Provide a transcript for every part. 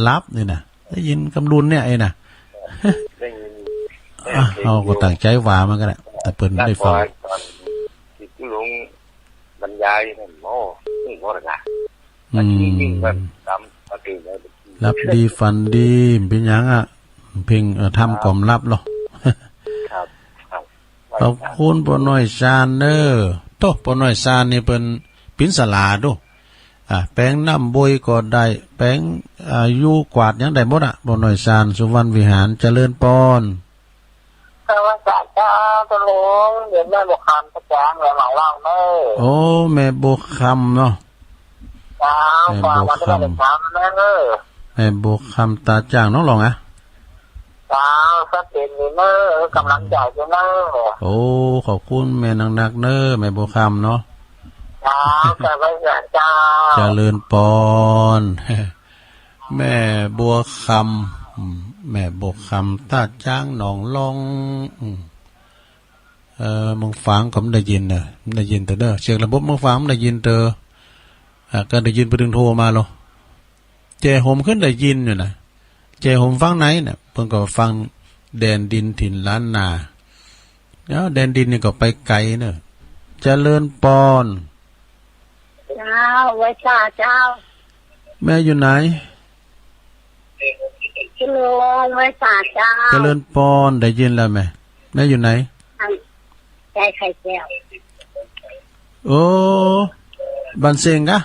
ลับนี่นะได้ยินกำลุนเนี่ยไอ้น่ะเอาก็ตั้งใจว่ามันก็แหละแต่เปิ้นได้ฟังที่ลุงบรรยายนั่นโอ้นี่ก็ระดับยิ่งแบบตามปกติเลยรับดีฝันดีเป็นยังอ่ะเพ่งทำกล่อมรับหรอครับขอบคุณปอน้อยซานเนอร์โตปอน้อยซานนี่เป็นปินสลาดูแป้งน้ำบวยก็ได้แป้งยูกวาดยังได้หมดอ่ะปอน้อยซานสุวรรณวิหารเจริญปอนสวัสดีจ้าตะลุงเดี๋ยวแม่บุคคำตะแจงเลยหลังล่างเนอโอ้แม่บุคคำเนาะจ้าแม่บุคคำแม่บุคคำตาจ้างน้องลองอ่ะจ้าสติมีเนอกำลังใจอยู่เนอโอ้ขอบคุณแม่นักเนอแม่บุคคำเนาะจ้าแต่ไม่อยากจ้าเจริญปอนแม่บัวคำแม่บัวคำตาจ้างหนองลองมึงฟังผมได้ยินเนอะได้ยินแต่เด้อเสียงระบบมึงฟังได้ยินเตอก็ได้ยินไปถึงโทรมาหรอเจโฮมขึ้นได้ยินอยู่นะเจโฮมฟังไหนเนี่ยเพิ่งก็ฟังแดนดินถิ่นล้านนาแล้วแดนดินนี่ก็ไปไกลเนอะเจริญปอนเจ้าไว้จ้าเจ้าแม่อยู่ไหนกิโลไว้จ้าเจ้าเจริญปอนได้ยินแล้วแม่อยู่ไหนใจไข่แก้วโอ้บันเซงกะ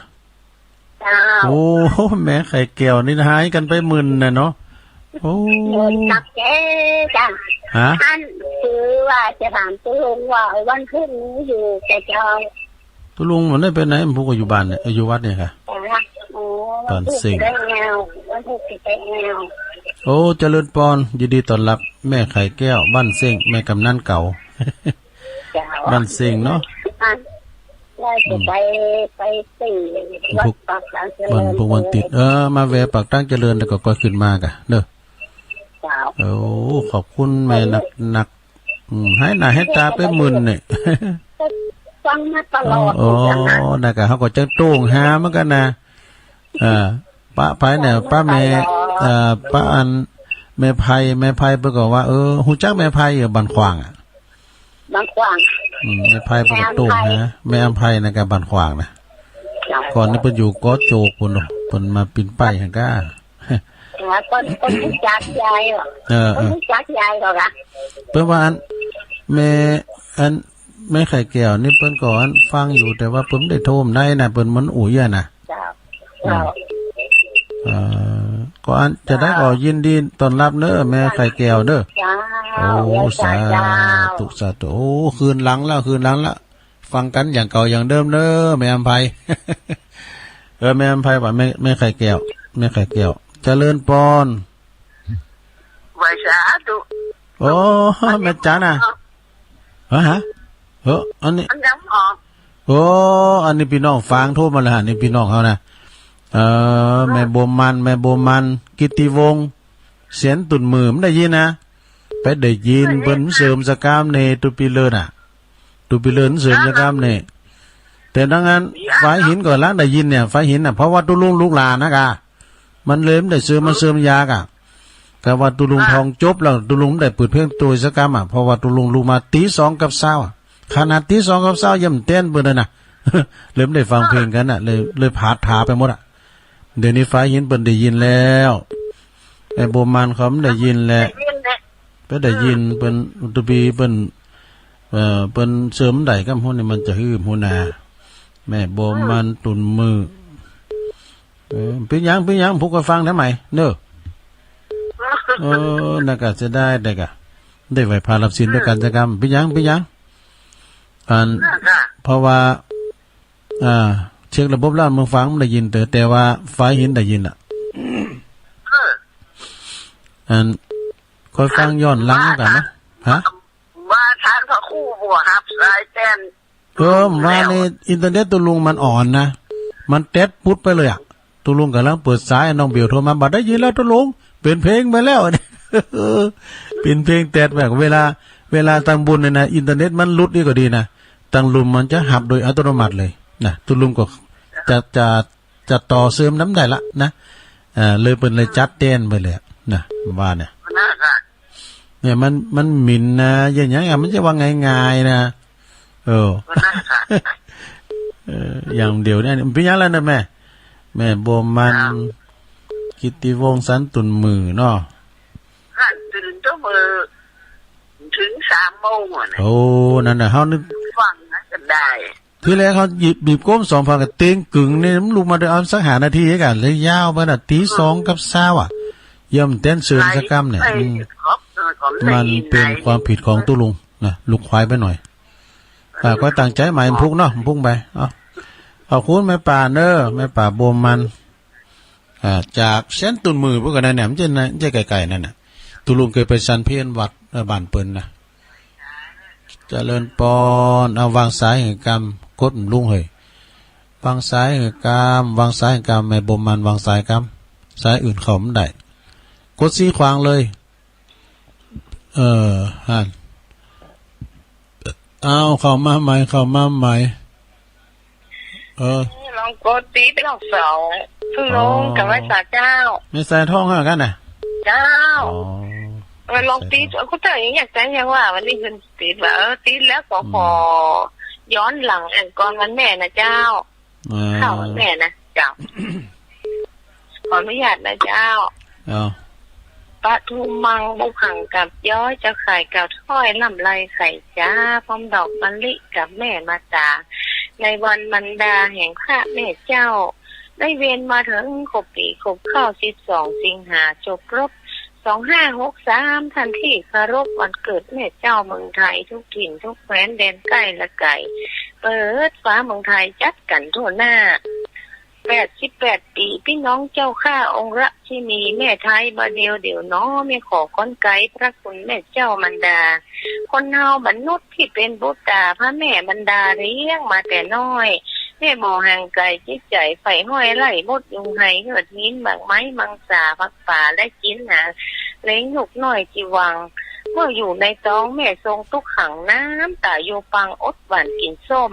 โอ้แม่ไข่แก้วนี่หายกันไปมึนน่ะเนาะโอ้ตับแก้จ้ะท่านคือว่าจะถามตุลุงว่าวันขึ้นนี้อยู่แต่เจ้าตุลุงมันได้ไปไหนมันพูดก็อยู่บ้านเนี่ยอยู่วัดเนี่ยค่ะบันเซงโอ้เจริญปอนยินดีต้อนรับแม่ไข่แก้วบ้านเซงแม่กำนันเก่าบ้านเซงเนาะไปสี่วัดปากตั้งเจริญวันติดมาแวะปากตั้งเจริญแล้วก็ขึ้นมากะเด้อโอ้ขอบคุณแม่นักให้หน้าให้ตาไปมึนเนี่ยฟังมาตลอดโอ้นะคะเขาก็จะโต้งหาเหมือนกันนะป้าไผ่เนี่ยป้าแม่ป้าอันแม่ไผ่เพิ่นก็ว่าฮู้จักแม่ไผ่อยู่บ้านขวางอ่ะบ้านขวางแม่ไผ่เพิ่นก็โต้งนะแม่อำไผ่นะกับบ้านขวางนะก่อนนี้เพิ่นอยู่กอโจกพุ่นเนาะเพิ่นมาปีนป้ายหั่นก้าคนรู้จักยายเหรอคนรู้จักยายเหรอคะเพิ่นว่าแม่ไข่แก้วนี่เพิ่นก่อนฟังอยู่แต่ว่าเพิ่นได้โทรมได้นะเพิ่นมันอุ่ยอ่ะนะก่อนจะได้ก็ยินดีต้อนรับเด้อแม่ไข่แก้วเด้อโอ้สาธุโอ้คืนหลังแล้วฟังกันอย่างเก่าอย่างเดิมเด้อแม่อำไพแม่อำไพว่าแม่ไข่แก้วเจริญปอนไว้สาธุโอ้แม่จ๋าน่ะฮะอันนี้โอ้อันนี้พี่น้องฟังโทรมาแล้วฮะนี่พี่น้องเขานะแม่บัวมันกิติวงศ์เสียนตุ่นมือมันได้ยินนะไปได้ยินเพิ่นเสริมสกามเนตุปิเลนเสริมสกามเนแต่ดังนั้นไฟหินก่อนล้างได้ยินเนี่ยไฟหินน่ะเพราะว่าตุลุงลูกหลานนะกะมันเลยมันได้เสริมยากะแต่ว่าตุลุงทองจบแล้วตุลุงได้เปิดเพลงตัวสกามเพราะว่าตุลุงลูกมาตี2กับ20ขนาดตี2กับ20ย่ำเต้นเบิ่นน่ะเริ่มได้ฟังเพลงกันน่ะเลยผาดถาไปหมดอ่ะเดี๋ยวนี้ไฟหินเปิ้นได้ยินแล้วไอ้โบมันเขาไม่ได้ยินแหละไปได้ยินเปิ้นอุตบีเปิ้นเปิ้นเสริมได้กับฮู้นี่มันจะฮือฮู้นาแม่โบมันตุนมือเป็นหยังผู้ก็ฟังได้ไหมเด้อน่ะก็จะได้กะได้ไว้พารับศีลด้วยกันจักกรรมเป็นหยังเพราะว่าเช็คระบบแล้วมึงฟังมันได้ยินแต่ว่าไฟหินได้ยินอ่ะคอยฟังย้อนหลังกันนะฮะว่าทางพระคู่บัวครับสายแต้นว่าในอินเทอร์เน็ตตุลุงมันอ่อนนะมันเต็ดปุ๊ดไปเลยอ่ะตุลุงกำลังเปิดสายน้องเบียวโทรมาบัดได้ยินแล้วตุลุงเป็นเพลงไปแล้วเป็นเพลงแตดแบบเวลาตั้งบุญเนี่ยนะอินเทอร์เน็ตมันลุดนี่ก็ดีนะตั้งลุมมันจะหับโดยอัตโนมัติเลยนะตุลุงก็จะต่อเสริมน้ำได้ละนะ เลยเปิ้นเลยจัดเต้นไปเลยนะว่าเนี่ย น่าค่ะ เนี่ยมันหมิ่นนะอย่างเงี้ยมันจะว่าง่ายๆนะน่าค่ะ อย่างเดียวเนี่ยเป็นยังแล้วนะแม่บัวมันกิตติวงศ์สันตุนมือเนาะตื่นตั้งมือถึง3 โมงอ่ะ โอ้นั่นน่ะเฮานึกฟังนะกันได้ทีแรกเขาหยิบบีบก้ม2,000กับเต็งกึ่งนี่มันลุกมาได้เอาสัก5 นาทีกันเลยยาวไปน่ะตี2กับ20อ่ะย่ำเต้นเชิญสักกำเนี่ยมันเป็นความผิดของตู้ลุงนะลูกควายไปหน่อยก็ตั้งใจหมายพุ่งเนาะพุ่งไปขอบคุณแม่ป่าเนอแม่ป่าบัวมันจากเส้นตุนมือพวกกันนั่นเนี่ยมันจะไกลๆนั่นน่ะตุลุงเคยไปซันเพียนวัดบ้านเปิ้นนะเจริญปอนเอาวางสายแห่งกรรมกดลุงเฮ้ยวางสายแห่งกรรมวางสายแห่งกรรมแม่บัวมันวางสายกรรมสายอื่นเขาไม่ได้กดซี่ขวางเลยฮั่นเอาเข้ามาใหม่ลองกดตีไปลอง2พึ่งลงกับไว้สาเจ้าไม่ใส่ท่องห้ากันน่ะเจ้าลองตีก็แต่ยังอยากใจยังว่าวันนี้คือตีว่าตีแล้วขอย้อนหลังก่อนวันแม่นะเจ้าเข้าวันแม่นะเจ้าขออนุญาตนะเจ้าปะทุมังบุขังกับย้อยจะไข่กับถ้อยลำไรไข่จ้าพร้อมดอกมะลิกับแม่มาตาในวันมันดาแห่งพระแม่เจ้าได้เวียนมาถึงครบปีครบเข้า12 สิงหาจบรบ2563ทันที่คารพวันเกิดแม่เจ้าเมืองไทยทุกถิ่นทุกแคว้นแดนใกล้และไกลเปิดฟ้าเมืองไทยจัดกันทั่วหน้า88 ปีพี่น้องเจ้าข้าองค์ราชินีแม่ไทยบาเดียวน้อไม่ขอก้อนไกลพระคุณแม่เจ้ามันดาคนเฮาบรรนุษย์ที่เป็นบุตรพระแม่บรรดาเลี้ยงมาแต่น้อยแม่บ่ห่างไกลจิตใจไฟห้อยไล่มดยุงไห้เหือดหินบางไม้มังสาพักป่าและกินหาเล้งหนุกน้อยจีวังเมื่ออยู่ในท้องแม่ทรงทุกขังน้ำตาโยปังอดหวานกินส้ม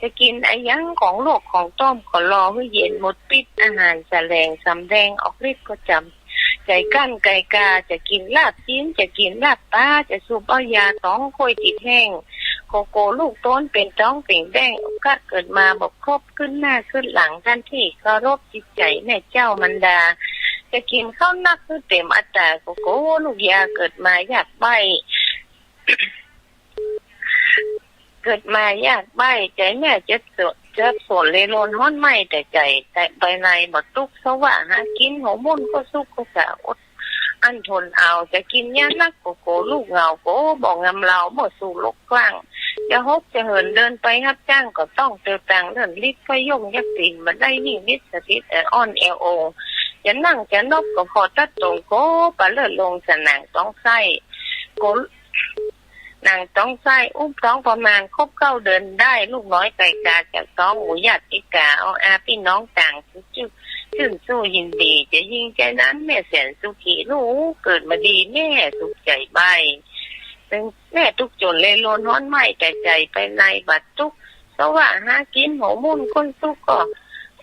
จะกินไอ้ยังของโลกของต้มก็รอให้เย็นหมดปิดอาหารแสลงสำแดงออกฤทธิ์ก็จำใจกั้นไก่กาจะกินลาบจิ้นจะกินลาบปลาจะสูบเอายาต้องค่อยติดแห้งโกโก้ลูกต้นเป็นต้องเป่งแดงโอกาสเกิดมาบอกครบขึ้นหน้าขึ้นหลังท่านที่เคารพจิตใจแม่เจ้ามันดาจะกินข้าวนักคือเต็มอัตราโกโก้ลูกยาเกิดมาอยากใบ เกิดมาอยากใบใจแม่จะสวนเลยโลนฮ้อนไหมแต่ใจแต่ใบในบดตุกสว่างหากินหัวมุ่นก็สุกก็สะอดอันทนเอาจะกินยานักโกโก้ลูกเงาโก้บอกงำเราบ่สู่ลกกว้างจะฮกจะเหินเดินไปรับจ้างก็ต้องเติมตังเดินลิฟต์ไปย่งยักษ์ตีนมาได้ยิ่งนิดสถิตอ่อนโอจะนั่งจะนบก็พอตัดตรงโก้ปะเลิศลงสนางต้องไส้โกนางต้องไส้อุ้มท้องประมาณครบ9 เดือนได้ลูกน้อยไก่กาจากท้องหมูหยาดติกาเอาอาพี่น้องต่างชื่นสู้ยินดีจะยิ่งใจนั้นแม่แสนสุขีลูกเกิดมาดีแม่สุขใจใบเป็นแม่ทุกจนเลยโลนฮ้อนไหมแต่ใจไปในบัดทุกเพราะว่าหากินหัวมุ่นคนทุกก็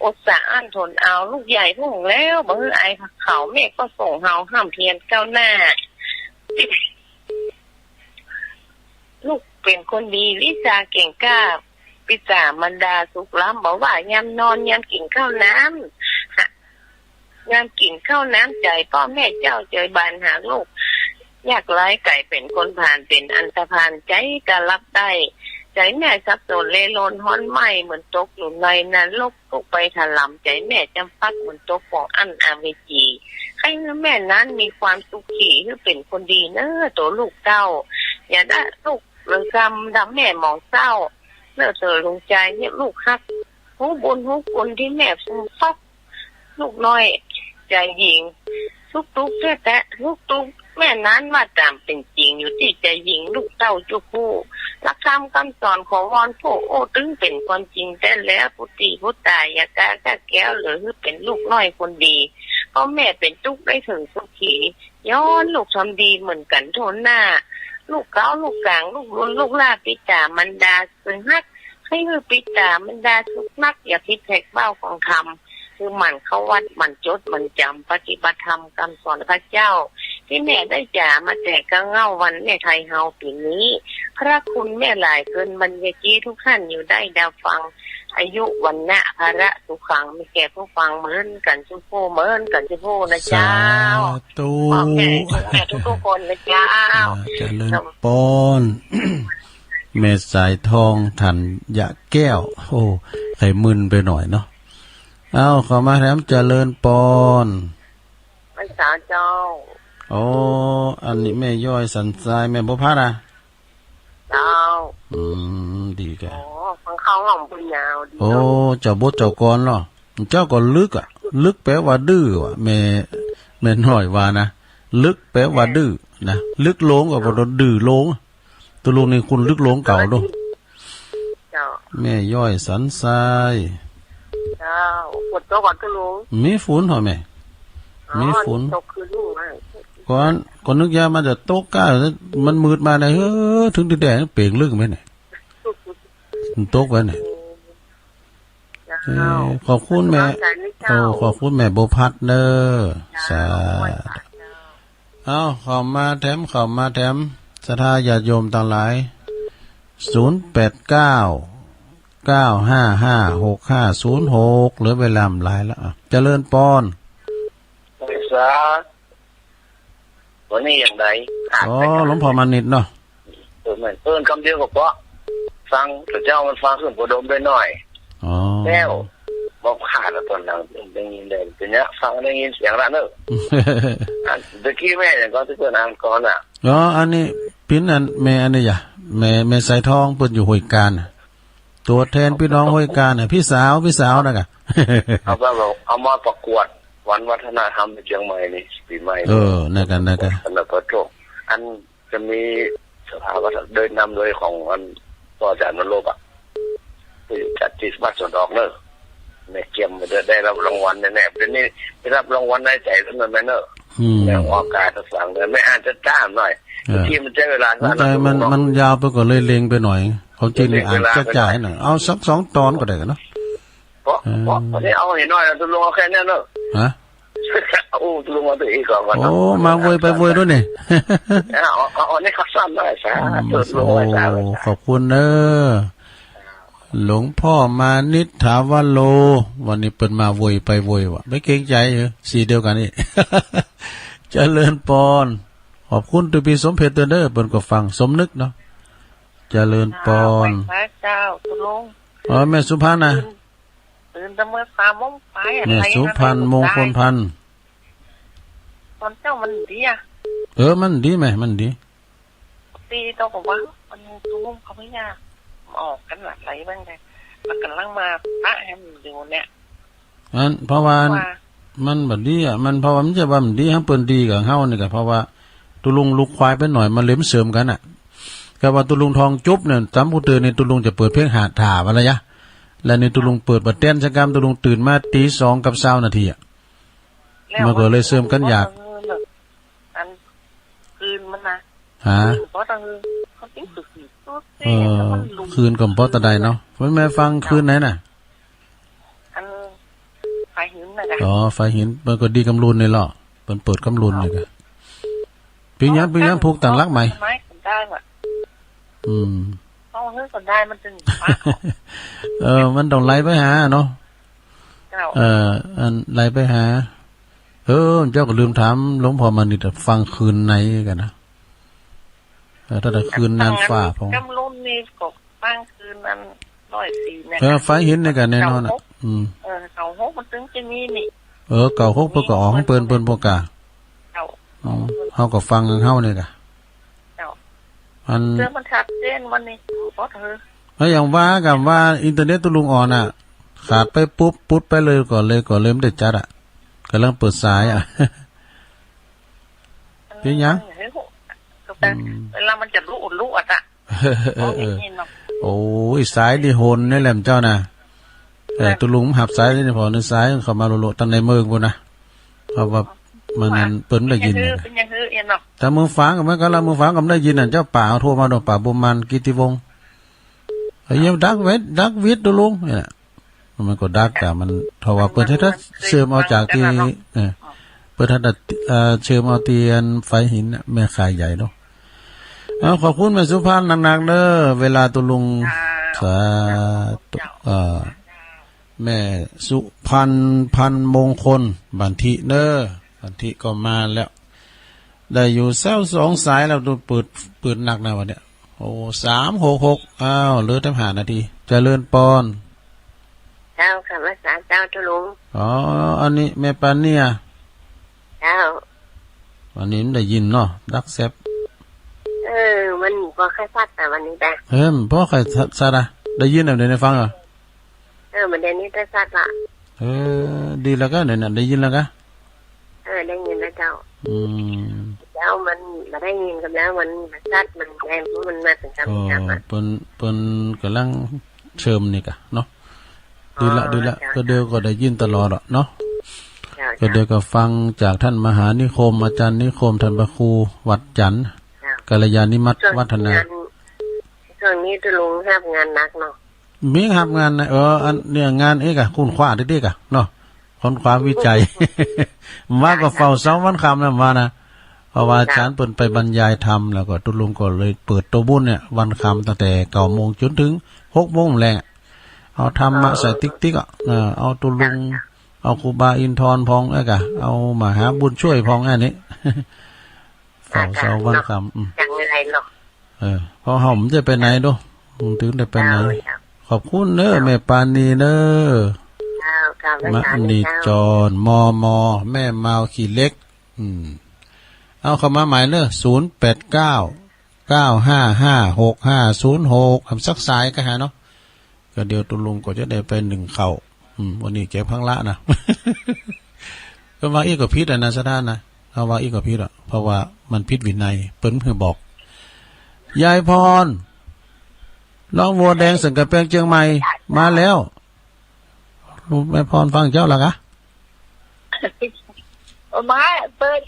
อดสะอ้านทนเอาลูกใหญ่พุ่งแล้วบ่ฮือไอ้เขาแม่ก็ส่งเฮาห้ามเพียนก้าวหน้าลูกเป็นคนดีวิชาเก่งกล้าปิจามันดาสุขล้ำบอกว่ายามนอนยามกินข้าวน้ำยามกินข้าวน้ำใจพ่อแม่เจ้าใจบานหาลูกยากไร้ไก่เป็นคนผ่านเป็นอันธพาลใจก็รับได้ใจแม่สับสนเลโลนฮ้อนไหมเหมือนตกอยู่ในนรกตกไปถลำใจแม่จำปักเหมือนตกของอันอาเวจีให้แม่นั้นมีความสุขีคือเป็นคนดีเนอะตัวลูกเต้าอย่าได้ลูกเรื่องกรรมดำแม่มองเศร้าเลิกเธอลงใจเนี่ยลูกฮักหูบุญหูกุลที่แม่ทรงฟักลูกน้อยใจหญิงทุกแท้ลูกตุกแม่นั้นว่าตามเป็นจริงอยู่ที่ใจหญิงลูกเต้าจุคู่หลักธรรมคำสอนของวอนผู้โอ้ตึงเป็นความจริงแต่แล้วพุทธิพุทธายอย่ากล้าแก้วหรือเป็นลูกน้อยคนดีเพราะแม่เป็นทุกข์ได้ถึงสุขีย้อนลูกทำดีเหมือนกันโทนหน้าลูกเก้าลูกกลางลูกรุ่นลูกลาปิจามันดาซึ่งฮักให้คือปิจามันดาทุกนักอย่าพิดแทกเบ้าของธรรม คือมันเข้าวัดมันจดมันจำปฏิบัติธรรมคำสอนพระเจ้าที่แม่ได้จ่ามาแจกกระเง่าวันแม่ไทยเฮาปีนี้พระคุณแม่หลายเกินบรรยาจีทุกท่านอยู่ได้ดาวฟังอายุวันนะภาระสุขังไม่แก่ผู้ฟังเหมือนกันชุโพเหมือนกันชุโพนะเจ้า ตู พ่อแม่ทุกคนนะเจ้า เจริญปอน แม่สายทองทันยะแก้วโอ้ไข่มึนไปหน่อยเนาะเอาเข้ามาแถมเจริญปอน พรรษาเจ้า โอ้อันนี้แม่ย่อยสันทรายแม่บุพานะ เจ้า ดีแก โอ้ฟังเขาหล่อมปุญญาวดี โอ้เจ้าบดเจ้ากรเนาะเจ้าก็ลึกอ่ะ ลึกแปลว่าดื้อว่ะแม่น้อยว่านะลึกแปลว่าดื้อนะลึกโลงก็บ่ดื้อโลงตัวลุงนี่คุณลึกโลงเก่าด้วย เจ้า แม่ย่อยสันทราย เจ้าปวดตัวก่อนก็รู้ มีฝุ่นเหรอแม่มีฝุ่น ตกคือลูกมาก ก่อนนึกยามันจะโต๊ะก้ามันมืดมาเลยถึงแดงเปล่งลึกไหมเนี่ยมันโต๊ะไว้เนี่ยขอบคุณแม่โอ้ขอบคุณแม่โบพัดเนอสาเอาเข้ามาแถมศรัทธาญาติโยมต่างหลาย0899556506เหลือเวลาหลายแล้วเจริญปอนศึกษาวันนี้อย่างไรหลวงพ่อมานิดเนาะเหมือนเอิ้นคำเดียวกับว่าฟังพระเจ้ามันฟังส่วนประดมไปหน่อยแล้วบอกขาดแล้วตอนนั้นได้ยินได้เป็นเนี้ยฟังได้ยินเสียงแล้วเนอะตะกี้แม่เนี่ยก็ที่เพื่อนอ่านก่อนอ่ะอันนี้ปิ้นอันแม่อันนี้อย่าแม่สายทองเปิดอยู่ห้วยการตัวแทนพี่น้องห้วยการเนี่ยพี่สาวนะกะเอามาประกวดวันวัฒนธรรมในเชียงใหม่นี่ปีใหม่นั่นกันสำหรับประโจอันจะมีสภาวัฒนเดินนำโดยของอันต่อจากนรกอ่ะคือจัดที่วัดสวนดอกเนอะแม่เกียมมันจะได้รับรางวัลแน่ๆเป็นนี่ได้รับรางวัลได้ใจแล้วแม่เนอะแล้วออกการสั่งเลยไม่อ่านจะจ้ามหน่อยที่มันใช้เวลามันยาวไปก็เลยเล็งไปหน่อยเขาจีนอ่านจะจ่ายหน่อยเอาสัก2 ตอนก็ได้กันเนาะเพราะนี้เอาเห็นน้อยตุลงเอาแค่นี้เนอะฮะโอ้ตุลงมาตัวอีกก่อนโอ้มาวยไปวยด้วยนี่เอานี่ขับสั้นหน่อยสาตุลงไว้สาขอบคุณเนอะหลวงพ่อมานิษฐาวโลวันนี้เปิดมาวยไปวยวะไม่เกรงใจเหรอสีเดียวกันนี่ เจริญปอนขอบคุณตุปีสมเพชรเด้อเปิดก็ฟังสมนึกเนาะเจริญปอนพระเจ้าตุลงแม่สุพรรณนะตื่นแต่เมื่อฟ้ามงไปอะไรแม่สุพรรณมงคลพันธ์ตอนเจ้ามันดีอ่ะมันดีไหมมันดีตีต้องบอกว่ามันตุลงเขาไม่ยากออกกันหลักไหลบ้างไงมันกำลังมาปะให้มันอยู่เนี่ยเพราะว่ามันแบบดีอ่ะมันเพราะว่ามันจะว่ามันดีให้เปิ้นดีกับเฮานี่ก็เพราะว่าตุลุงลูกควายไปหน่อยมันเล็มเสริมกันอ่ะก็ว่าตุลุงทองจุ๊บเนี่ยจำผู้ตื่นในตุลุงจะเปิดเพลงหาดถ่าว่าอะไรยะแล้วในตุลุงเปิดบัดเต้นสักกรรมตุลุงตื่นมาตี 2 กับ20 นาทีอ่ะมันก็เลยเสริมกันอยากอันคืนมันนะเพราะตอนเขาติ้งตึกคืนกับพ่อตาใดเนาะแม่ฟังคืนไหนน่ะอันไฟหินนะไฟหินมันก็ดีกำลุนเลยเหรอเปิดกำลุนเลยก็ปีนี้ผูกต่างรักใหม่ได้ว่ะเอาเฮ้ยก็ได้มันจะมันต้องไล่ไปหาเนาะอันไล่ไปหาเจ้าก็ลืมถามหลวงพ่อมานิดฟังคืนไหนกันนะถ้าได้คืนนานฝ่าพงกำลุนนี่ก็ฟังคืนนั้น104เนี่ยไฟหินในกันแน่นอนอ่ะเก่า6มันถึงจะมีนี่เก่า6เพิ่นก็ออกเปิ้นพวกกะเฮาก็ฟังเฮานี่กะมันเจอมันชัดเจนวันนี้เพราะอย่างว่ากับว่าอินเทอร์เน็ตตุลุงอ่อนอ่ะขาดไปปุ๊บไปเลยก่อนเลยไม่ได้จัดอ่ะกำลังเปิดสายอ่ะเป็นยังเวลามันจะรู้อ่ะโอ้ยสายดิโหนนี่แหละเจ้านะตุลุงหับสายนี่พอในสายเข้ามาโลตั้งในเมืองพุ่นนะเพราะว่ามันนั้นเปิ้นได้ยินแต่มือฟังก็มันก็ละมือฟังก็ได้ยินน่ะเจ้าป่าโทรมาดอกป่าบุมันกิติวงศ์เยี่ยมดักวิทย์ตุลุงเนี่ย มันก็ดักอะมันเพราะว่าเปิดให้ถ้าเชื่อมเอาจากที่เปิดถ้าเชื่อมเอาเตียนไฟหินแม่ขายใหญ่เนาะขอบคุณแม่สุภาพหนักๆเด้อเวลาตุลุงสาธุแม่สุพันมงคลบันทิเด้อบันทิก็มาแล้วได้อยู่เศร้า2 สายแล้วดูเปิดหนักนะวันเนี้ยโอ้366อ้าวเหลือแต่5 นาทีเจริญปอนเจ้าค่ะภาษาเจ้าทุลุงอ๋ออันนี้แม่ปานเนี่ยเจ้าวันนี้ได้ยินเนาะดักแซบมันก็แค่ซัดแต่วันนี้แต่เพราะใครซัดอะได้ยินแบบไหนฟังเหรอมันเดี๋ยวนี้ได้ซัดละดีแล้วก็เนี่ยได้ยินแล้วก็ได้ยินแล้วเจ้าแล้วมันมาได้ยินกันแล้วมันซัดมันแรงมันมาถึงกันอ่ะเปิ้นกำลังเชิมนี่กะเนาะดีละก็เดียวก็ได้ยินตลอดเนาะก็เดียวก็ฟังจากท่านมหานิคมอาจารย์นิคมท่านพระครูวัดจันทร์กัลยาณิมิตรวัฒนาช่วงนี้จะลงรับงานนักเนาะมีครับงานนะอันเนี่ยงานกะคุณคว้าได้กะเนาะค้นคว้าวิจัยว่าก็เฝ้า2 วันคำนะว่านะเพราะว่าอาจารย์เปิ่นไปบรรยายธรรมแล้วก็ตุลุงก็เลยเปิดตัวบุญเนี่ยวันคำตั้งแต่9 โมงจนถึง6 โมงแรงเอาธรรมะใส่ติ๊กอ่ะเอาตุลุงเอาครูบาอินทร์พองกะเอามหาบุญช่วยพองอันนี้เฝ้า2 วันคำจังอะไรหรอกพอหอมจะไปไหนดูถึงได้ไปไหนขอบคุณเนอแม่ปานีเนอมะนีจรมแม่เมาขี่เล็กเอาเข้ามาหมายเนอ0899556506ทำสักสายก็หาเนาะก็เดี๋ยวตุลุงก็จะได้ไป1 เข่าวันนี้เก็บข้างละนะก็ว่าอีกกับพิษนะสะด้านนะเอาว่าอีกกับพิษเพราะว่ามันพิษวินัยเปิ้นเพื่อบอกยายพรน้องวัวแดงสังกะแปงเชียงใหม่มาแล้วลูกแม่พรฟังเจ้าหรอกะมาเปิด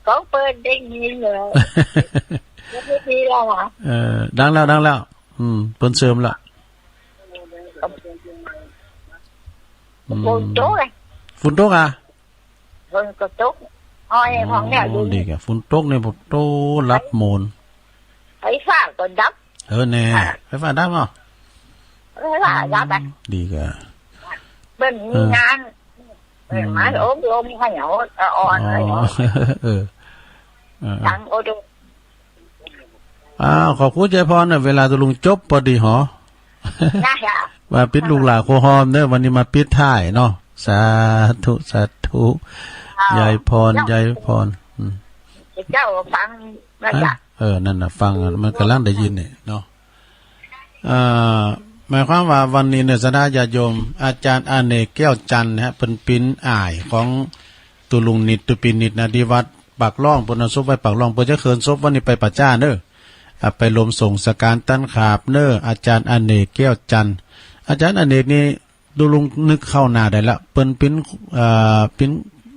ก็เปิดได้ยินเลยไม่ดีแล้วอ่ะดังแล้วเปิ้นเสริมละฝุ่นโต๊ะฝุ่นโต๊ะอ่ะฝุ่นก็โต๊ะอ้อยของเนี่ยดูดีแกฝุ่นโต๊ะเนี่ยโต๊ะรับโมนไฟฟ้าก็ดับแน่ไฟฟ้าดับเหรอไฟฟ้าดับไปดีแกเป็นงานมาโอ้ลมขยันอ่อนอะไรเนาะดังโอ้ดูขอบคุณใจพรเนี่ยเวลาตุลุงจบพอดีหรอว่าปิดลูกหลาโคหอมเนอะวันนี้มาปิดท้ายเนาะสาธุยายพรเจ้าฟังนะจ๊ะนั่นน่ะฟังมันกำลังได้ยินเนี่ยเนาะหมายความว่าวันนี้เนี่ยสดาญาโยมอาจารย์อเนกแก้วจันทร์นะฮะเป็นปิ้นอ่ายของตุลุงนิดตุปินิดนะที่วัดปากล่องปนซุปไปปากล่องเพื่อจะเขินซบวันนี้ไปปัจจ้าเนอะไปลมส่งสการตั้นขาบเนอะอาจารย์อเนกแก้วจันทร์อาจารย์อเนกนี่ตุลุงนึกเข้าหน้าได้ละเป็นปิ้น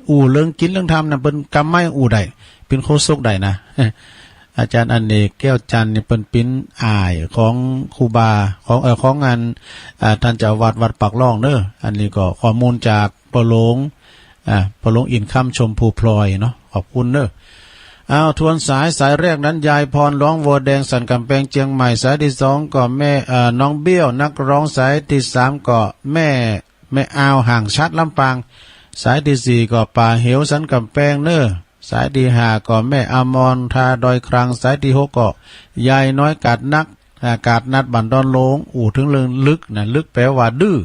อู่เรื่องกินเรื่องทำนะเป็นกำไม้อู่ใดเป็นโคศกใดนะอาจารย์อเนกแก้วจันทร์นี่เป็นปิ้นอ่ายของครูบาของงานท่านเจ้าวัดปากล่องเนอะอันนี้ก็ข้อมูลจากปะหลงอินค่ำชมภูพลอยเนาะขอบคุณเนอะทวนสายแรกนั้นยายพรร้องวัวแดงสันกำแพงเชียงใหม่สายที่2ก็แม่น้องเบี้ยวนักร้องสายที่3ก็แม่อาวห่างชัดลำปางสายที่4ก็ป่าเหวสันกำแพงเนอะสายที่5ก็แม่อมรทาดอยครังสายที่6ก็ยายน้อยกาดนัดบันดอนโลงอู่ถึงเรื่องลึกนะลึกแปลว่าดื้อ